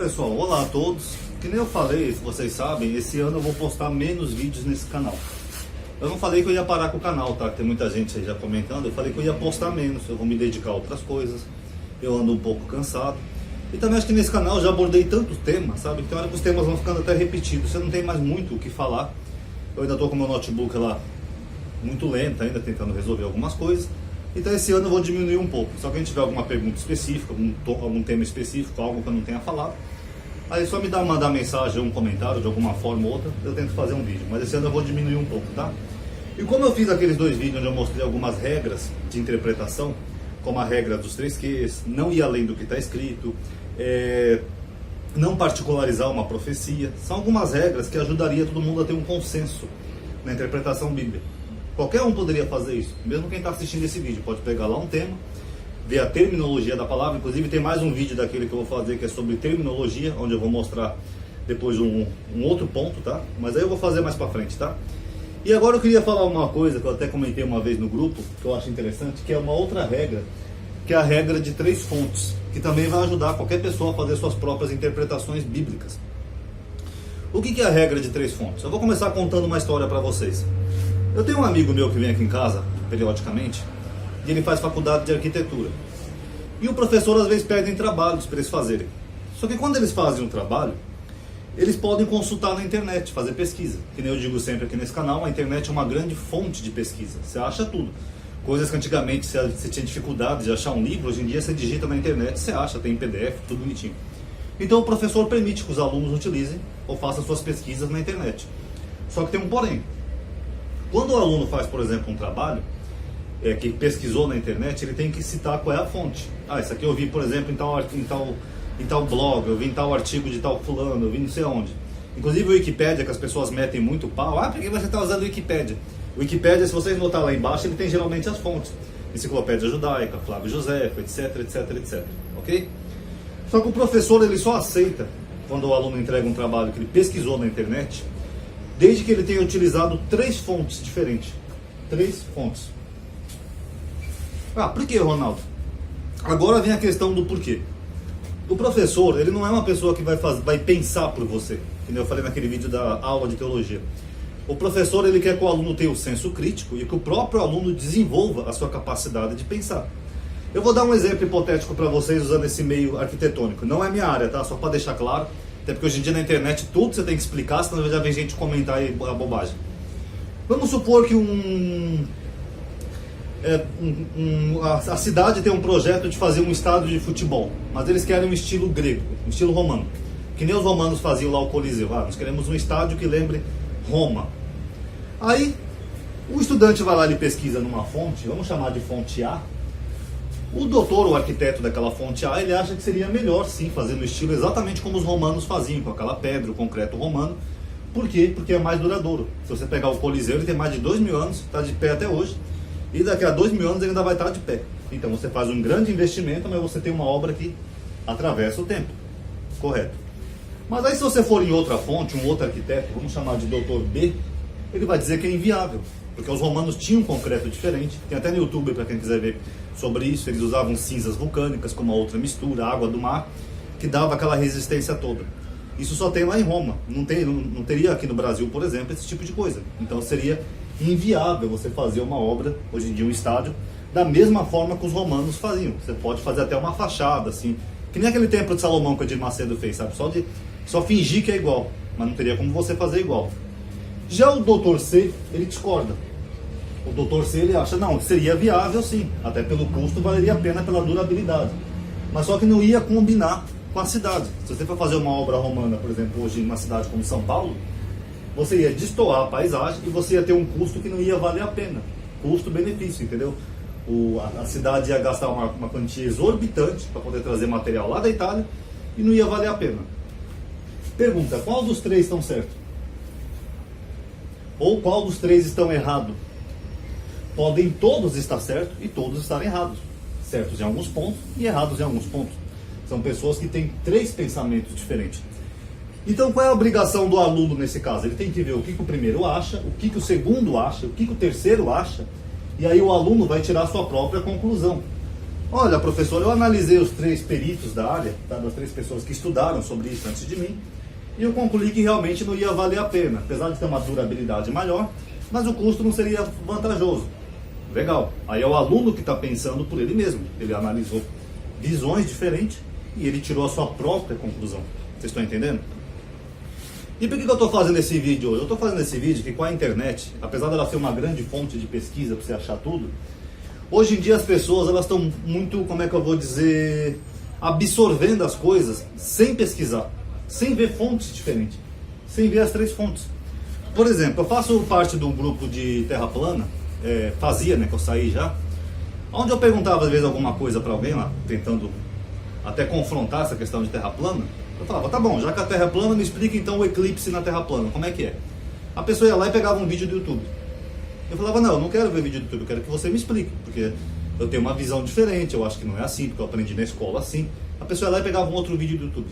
Pessoal, olá a todos. Que nem eu falei, se vocês sabem, esse ano eu vou postar menos vídeos nesse canal. Eu não falei que eu ia parar com o canal, tá? Tem muita gente aí já comentando. Eu falei que eu ia postar menos, eu vou me dedicar a outras coisas. Eu ando um pouco cansado. E também acho que nesse canal eu já abordei tantos temas, sabe? Tem hora que os temas vão ficando até repetidos. Você não tem mais muito o que falar. Eu ainda tô com o meu notebook lá muito lento, ainda tentando resolver algumas coisas. Então esse ano eu vou diminuir um pouco. Se alguém tiver alguma pergunta específica, algum tema específico, algo que eu não tenha falado, aí só me mandar mensagem ou um comentário de alguma forma ou outra, eu tento fazer um vídeo. Mas esse ano eu vou diminuir um pouco, tá? E como eu fiz aqueles dois vídeos onde eu mostrei algumas regras de interpretação, como a regra dos 3 Qs, não ir além do que está escrito, não particularizar uma profecia, são algumas regras que ajudaria todo mundo a ter um consenso na interpretação bíblica. Qualquer um poderia fazer isso, mesmo quem está assistindo esse vídeo pode pegar lá um tema, ver a terminologia da palavra. Inclusive tem mais um vídeo daquele que eu vou fazer que é sobre terminologia, onde eu vou mostrar depois um outro ponto, tá? Mas aí eu vou fazer mais pra frente, tá? E agora eu queria falar uma coisa que eu até comentei uma vez no grupo, que eu acho interessante, que é uma outra regra, que é a regra de 3 fontes, que também vai ajudar qualquer pessoa a fazer suas próprias interpretações bíblicas. O que é a regra de 3 fontes? Eu vou começar contando uma história para vocês. Eu tenho um amigo meu que vem aqui em casa, periodicamente, e ele faz faculdade de arquitetura. E o professor às vezes pede trabalhos para eles fazerem. Só que quando eles fazem um trabalho, eles podem consultar na internet, fazer pesquisa. Que nem eu digo sempre aqui nesse canal, a internet é uma grande fonte de pesquisa. Você acha tudo. Coisas que antigamente você tinha dificuldade de achar um livro, hoje em dia você digita na internet, você acha, tem PDF, tudo bonitinho. Então o professor permite que os alunos utilizem ou façam suas pesquisas na internet. Só que tem um porém. Quando o aluno faz, por exemplo, um trabalho que pesquisou na internet, ele tem que citar qual é a fonte. Ah, isso aqui eu vi, por exemplo, em tal blog, eu vi em tal artigo de tal fulano, eu vi não sei onde. Inclusive o Wikipédia, que as pessoas metem muito pau. Ah, por que você está usando o Wikipédia? O Wikipédia, se vocês notar lá embaixo, ele tem geralmente as fontes. Enciclopédia Judaica, Flávio José, etc, etc, etc. Ok? Só que o professor, ele só aceita quando o aluno entrega um trabalho que ele pesquisou na internet, desde que ele tenha utilizado 3 fontes diferentes. 3 fontes. Ah, por que, Ronaldo? Agora vem a questão do porquê. O professor, ele não é uma pessoa que vai pensar por você, que eu falei naquele vídeo da aula de teologia. O professor, ele quer que o aluno tenha o senso crítico e que o próprio aluno desenvolva a sua capacidade de pensar. Eu vou dar um exemplo hipotético para vocês usando esse meio arquitetônico. Não é minha área, tá? Só para deixar claro. Até porque hoje em dia na internet tudo você tem que explicar, senão já vem gente comentar aí a bobagem. Vamos supor que a cidade tem um projeto de fazer um estádio de futebol, mas eles querem um estilo grego, um estilo romano, que nem os romanos faziam lá o Coliseu. Ah, nós queremos um estádio que lembre Roma. Aí o estudante vai lá e pesquisa numa fonte, vamos chamar de fonte A. O doutor, o arquiteto daquela fonte A, ele acha que seria melhor sim fazer no estilo exatamente como os romanos faziam, com aquela pedra, o concreto romano. Por quê? Porque é mais duradouro. Se você pegar o Coliseu, ele tem mais de 2.000 anos, está de pé até hoje. E daqui a 2.000 anos ele ainda vai estar de pé. Então você faz um grande investimento, mas você tem uma obra que atravessa o tempo. Correto. Mas aí se você for em outra fonte, um outro arquiteto, vamos chamar de Dr. B, ele vai dizer que é inviável. Porque os romanos tinham um concreto diferente. Tem até no YouTube para quem quiser ver sobre isso. Eles usavam cinzas vulcânicas com uma outra mistura, água do mar, que dava aquela resistência toda. Isso só tem lá em Roma. Não teria aqui no Brasil, por exemplo, esse tipo de coisa. Então seria inviável você fazer uma obra, hoje em dia um estádio, da mesma forma que os romanos faziam. Você pode fazer até uma fachada, assim, que nem aquele templo de Salomão que o Edir Macedo fez, sabe? Só fingir que é igual, mas não teria como você fazer igual. Já o Dr. C, ele discorda. O Dr. C, ele acha, não, seria viável sim, até pelo custo valeria a pena pela durabilidade. Mas só que não ia combinar com a cidade. Se você for fazer uma obra romana, por exemplo, hoje em uma cidade como São Paulo, você ia destoar a paisagem e você ia ter um custo que não ia valer a pena. Custo-benefício, entendeu? A cidade ia gastar uma quantia exorbitante para poder trazer material lá da Itália e não ia valer a pena. Pergunta, qual dos 3 estão certo? Ou qual dos 3 estão errados? Podem todos estar certos e todos estarem errados. Certos em alguns pontos e errados em alguns pontos. São pessoas que têm 3 pensamentos diferentes. Então qual é a obrigação do aluno nesse caso? Ele tem que ver o que o primeiro acha, o que o segundo acha, o que o terceiro acha, e aí o aluno vai tirar a sua própria conclusão. Olha, professor, eu analisei os 3 peritos da área, tá, das 3 pessoas que estudaram sobre isso antes de mim, e eu concluí que realmente não ia valer a pena, apesar de ter uma durabilidade maior, mas o custo não seria vantajoso. Legal. Aí é o aluno que está pensando por ele mesmo. Ele analisou visões diferentes e ele tirou a sua própria conclusão. Vocês estão entendendo? E por que eu estou fazendo esse vídeo hoje? Eu estou fazendo esse vídeo que com a internet, apesar dela ser uma grande fonte de pesquisa para você achar tudo, hoje em dia as pessoas elas estão muito, como é que eu vou dizer, absorvendo as coisas sem pesquisar, sem ver fontes diferentes, sem ver as 3 fontes. Por exemplo, eu faço parte de um grupo de terra plana, fazia, né, que eu saí já, onde eu perguntava às vezes alguma coisa para alguém lá, tentando até confrontar essa questão de terra plana. Eu falava, tá bom, já que a terra é plana, me explica então o eclipse na terra plana, como é que é? A pessoa ia lá e pegava um vídeo do YouTube. Eu falava, não, eu não quero ver vídeo do YouTube, eu quero que você me explique, porque eu tenho uma visão diferente, eu acho que não é assim, porque eu aprendi na escola assim. A pessoa ia lá e pegava um outro vídeo do YouTube.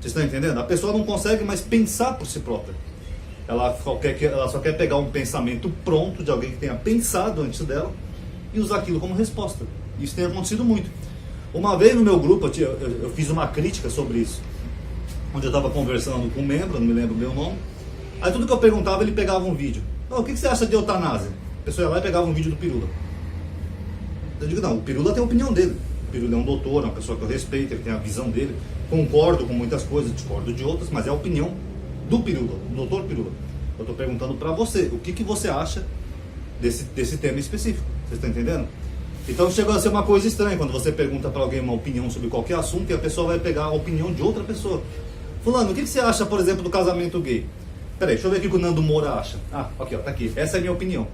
Vocês estão entendendo? A pessoa não consegue mais pensar por si própria. Ela só quer pegar um pensamento pronto de alguém que tenha pensado antes dela e usar aquilo como resposta. Isso tem acontecido muito. Uma vez no meu grupo eu fiz uma crítica sobre isso, onde eu estava conversando com um membro, não me lembro o meu nome. Aí tudo que eu perguntava ele pegava um vídeo. Oh, o que você acha de eutanásia? A pessoa ia lá e pegava um vídeo do Pirula. Eu digo, não, o Pirula tem a opinião dele. O Pirula é um doutor, é uma pessoa que eu respeito, ele tem a visão dele. Concordo com muitas coisas, discordo de outras, mas é a opinião do Pirula, do doutor Pirula. Eu estou perguntando para você, o que você acha desse tema específico? Vocês estão entendendo? Então chegou a ser uma coisa estranha quando você pergunta para alguém uma opinião sobre qualquer assunto e a pessoa vai pegar a opinião de outra pessoa. Fulano, o que você acha, por exemplo, do casamento gay? Peraí, deixa eu ver o que o Nando Moura acha. Ah, aqui, ó, tá aqui. Essa é a minha opinião.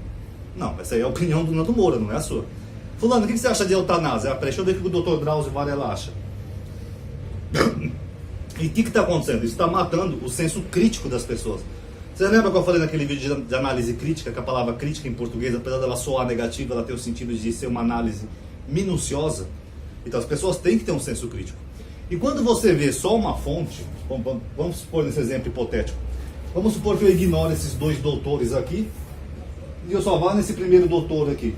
Não, essa aí é a opinião do Nando Moura, não é a sua. Fulano, o que você acha de eutanásia? Ah, peraí, deixa eu ver o que o Dr. Drauzio Varela acha. E o que está acontecendo? Isso está matando o senso crítico das pessoas. Você lembra que eu falei naquele vídeo de análise crítica, que a palavra crítica em português, apesar dela soar negativa, ela tem o sentido de ser uma análise minuciosa? Então as pessoas têm que ter um senso crítico. E quando você vê só uma fonte, vamos supor nesse exemplo hipotético, vamos supor que eu ignoro esses 2 doutores aqui, e eu só vá nesse primeiro doutor aqui.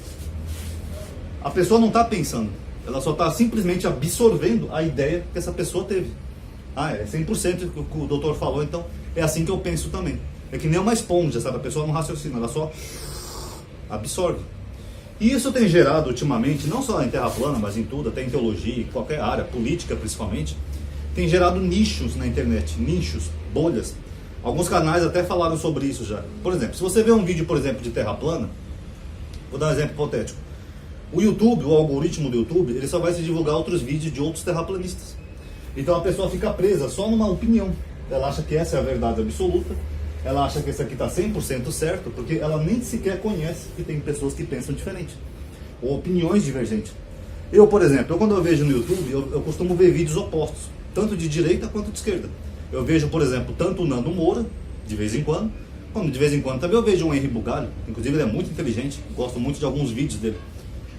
A pessoa não está pensando, ela só está simplesmente absorvendo a ideia que essa pessoa teve. Ah, é 100% o que o doutor falou, então é assim que eu penso também. É que nem uma esponja, sabe? A pessoa não raciocina, ela só absorve. E isso tem gerado ultimamente, não só em terra plana, mas em tudo, até em teologia, em qualquer área, política principalmente, tem gerado nichos na internet, nichos, bolhas. Alguns canais até falaram sobre isso já. Por exemplo, se você vê um vídeo, por exemplo, de terra plana, vou dar um exemplo hipotético. O YouTube, o algoritmo do YouTube, ele só vai se divulgar outros vídeos de outros terraplanistas. Então a pessoa fica presa só numa opinião. Ela acha que essa é a verdade absoluta, ela acha que esse aqui está 100% certo, porque ela nem sequer conhece que tem pessoas que pensam diferente, ou opiniões divergentes. Eu, por exemplo, quando eu vejo no YouTube, eu costumo ver vídeos opostos, tanto de direita quanto de esquerda. Eu vejo, por exemplo, tanto o Nando Moura, de vez em quando, como de vez em quando também eu vejo o Henry Bugalho, inclusive ele é muito inteligente, gosto muito de alguns vídeos dele.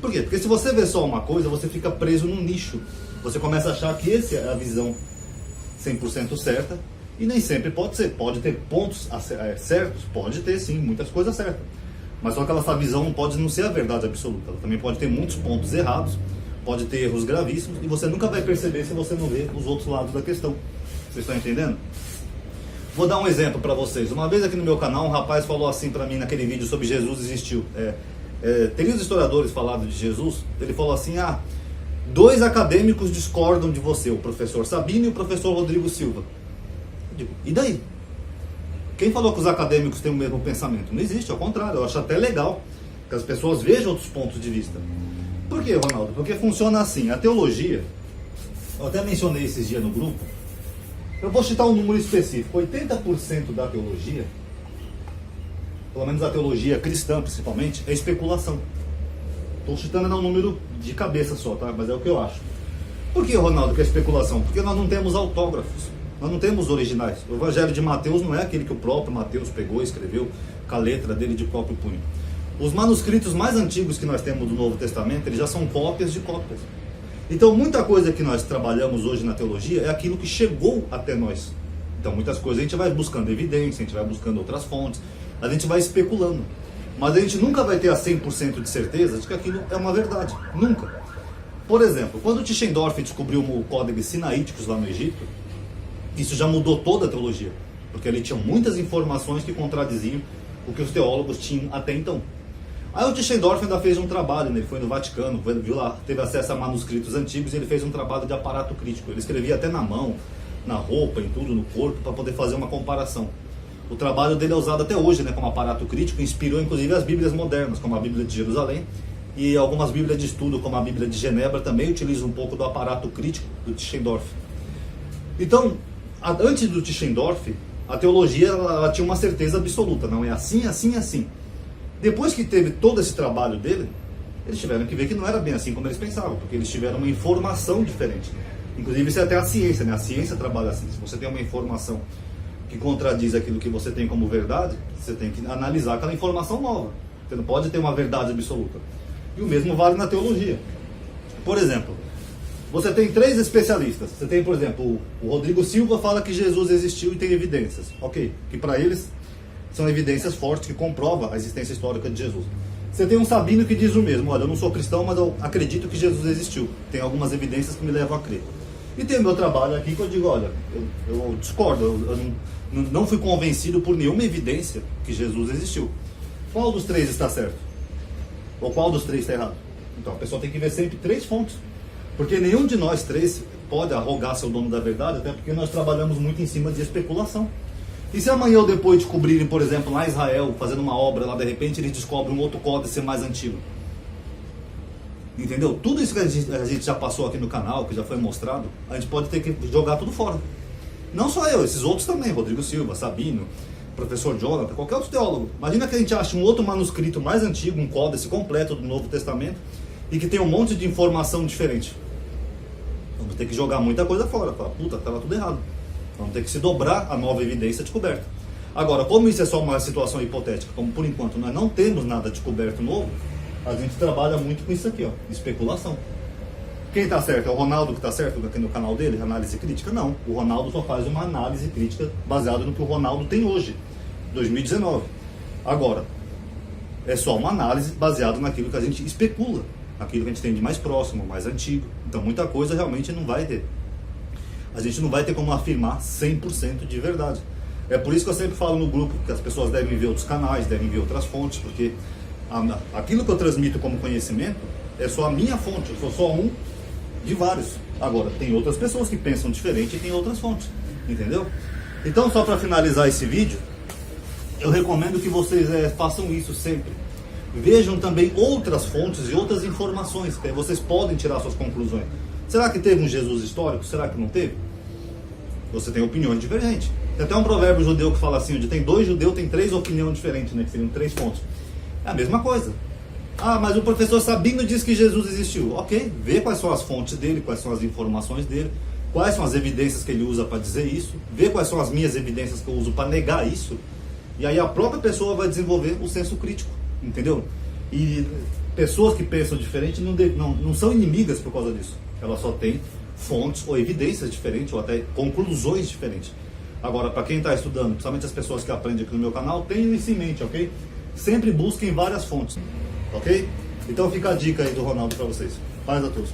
Por quê? Porque se você vê só uma coisa, você fica preso num nicho. Você começa a achar que essa é a visão 100% certa, e nem sempre pode ser. Pode ter pontos certos, pode ter sim, muitas coisas certas. Mas só que essa visão não pode não ser a verdade absoluta. Ela também pode ter muitos pontos errados, pode ter erros gravíssimos, e você nunca vai perceber se você não vê os outros lados da questão. Vocês estão entendendo? Vou dar um exemplo para vocês. Uma vez aqui no meu canal, um rapaz falou assim para mim naquele vídeo sobre Jesus existiu. Teria os historiadores falado de Jesus, ele falou assim, 2 acadêmicos discordam de você, o professor Sabino e o professor Rodrigo Silva. Eu digo, e daí? Quem falou que os acadêmicos têm o mesmo pensamento? Não existe, ao contrário, eu acho até legal que as pessoas vejam outros pontos de vista. Por quê, Ronaldo? Porque funciona assim, a teologia, eu até mencionei esses dias no grupo, eu vou citar um número específico, 80% da teologia, pelo menos a teologia cristã principalmente, é especulação. Estou chutando um número de cabeça só, tá? Mas é o que eu acho. Por que, Ronaldo, que é especulação? Porque nós não temos autógrafos, nós não temos originais. O Evangelho de Mateus não é aquele que o próprio Mateus pegou e escreveu com a letra dele de próprio punho. Os manuscritos mais antigos que nós temos do Novo Testamento, eles já são cópias de cópias. Então, muita coisa que nós trabalhamos hoje na teologia é aquilo que chegou até nós. Então, muitas coisas a gente vai buscando evidência, a gente vai buscando outras fontes, a gente vai especulando. Mas a gente nunca vai ter a 100% de certeza de que aquilo é uma verdade. Nunca. Por exemplo, quando o Tischendorf descobriu o Códex Sinaíticos lá no Egito, isso já mudou toda a teologia, porque ele tinha muitas informações que contradiziam o que os teólogos tinham até então. Aí o Tischendorf ainda fez um trabalho, né? Ele foi no Vaticano, viu lá, teve acesso a manuscritos antigos e ele fez um trabalho de aparato crítico. Ele escrevia até na mão, na roupa, em tudo, no corpo, para poder fazer uma comparação. O trabalho dele é usado até hoje, né, como aparato crítico, inspirou inclusive as Bíblias modernas, como a Bíblia de Jerusalém, e algumas Bíblias de estudo, como a Bíblia de Genebra, também utilizam um pouco do aparato crítico do Tischendorf. Então, antes do Tischendorf, a teologia ela tinha uma certeza absoluta, não é assim, assim, assim. Depois que teve todo esse trabalho dele, eles tiveram que ver que não era bem assim como eles pensavam, porque eles tiveram uma informação diferente. Inclusive isso é até a ciência, né? A ciência trabalha assim. Se você tem uma informação que contradiz aquilo que você tem como verdade, você tem que analisar aquela informação nova. Você não pode ter uma verdade absoluta. E o mesmo vale na teologia. Por exemplo, você tem 3 especialistas. Você tem, por exemplo, o Rodrigo Silva fala que Jesus existiu e tem evidências. Ok, que para eles são evidências fortes que comprovam a existência histórica de Jesus. Você tem um Sabino que diz o mesmo: olha, eu não sou cristão, mas eu acredito que Jesus existiu. Tem algumas evidências que me levam a crer. E tem o meu trabalho aqui que eu digo: olha, eu discordo, eu não fui convencido por nenhuma evidência que Jesus existiu. Qual dos 3 está certo? Ou qual dos 3 está errado? Então a pessoa tem que ver sempre 3 fontes. Porque nenhum de nós 3 pode arrogar ser o dono da verdade, até porque nós trabalhamos muito em cima de especulação. E se amanhã ou depois descobrirem, por exemplo, lá em Israel, fazendo uma obra lá, de repente eles descobrem um outro códice mais antigo? Entendeu? Tudo isso que a gente já passou aqui no canal, que já foi mostrado, a gente pode ter que jogar tudo fora. Não só eu, esses outros também, Rodrigo Silva, Sabino, professor Jonathan, qualquer outro teólogo. Imagina que a gente ache um outro manuscrito mais antigo, um códice completo do Novo Testamento, e que tem um monte de informação diferente. Vamos ter que jogar muita coisa fora. Falar, puta, estava tudo errado. Vamos ter que se dobrar a nova evidência descoberta. Agora, como isso é só uma situação hipotética, como por enquanto nós não temos nada descoberto novo, a gente trabalha muito com isso aqui, ó, especulação. Quem está certo? É o Ronaldo que está certo aqui no canal dele? Análise crítica? Não. O Ronaldo só faz uma análise crítica baseada no que o Ronaldo tem hoje, 2019. Agora, é só uma análise baseada naquilo que a gente especula, aquilo que a gente tem de mais próximo, mais antigo. Então muita coisa realmente não vai ter. A gente não vai ter como afirmar 100% de verdade. É por isso que eu sempre falo no grupo que as pessoas devem ver outros canais, devem ver outras fontes, porque aquilo que eu transmito como conhecimento é só a minha fonte, eu sou só um de vários. Agora, tem outras pessoas que pensam diferente e tem outras fontes, entendeu? Então, só para finalizar esse vídeo, eu recomendo que vocês façam isso sempre. Vejam também outras fontes e outras informações, que aí vocês podem tirar suas conclusões. Será que teve um Jesus histórico? Será que não teve? Você tem opiniões diferentes. Tem até um provérbio judeu que fala assim, onde tem 2 judeus, tem 3 opiniões diferentes, né? Que seriam 3 fontes. É a mesma coisa. Ah, mas o professor Sabino diz que Jesus existiu. Ok, vê quais são as fontes dele, quais são as informações dele, quais são as evidências que ele usa para dizer isso, vê quais são as minhas evidências que eu uso para negar isso, e aí a própria pessoa vai desenvolver o senso crítico, entendeu? E pessoas que pensam diferente não são inimigas por causa disso. Elas só têm fontes ou evidências diferentes, ou até conclusões diferentes. Agora, para quem está estudando, principalmente as pessoas que aprendem aqui no meu canal, tenham isso em mente, ok? Sempre busquem várias fontes, ok? Então fica a dica aí do Ronaldo para vocês. Paz a todos.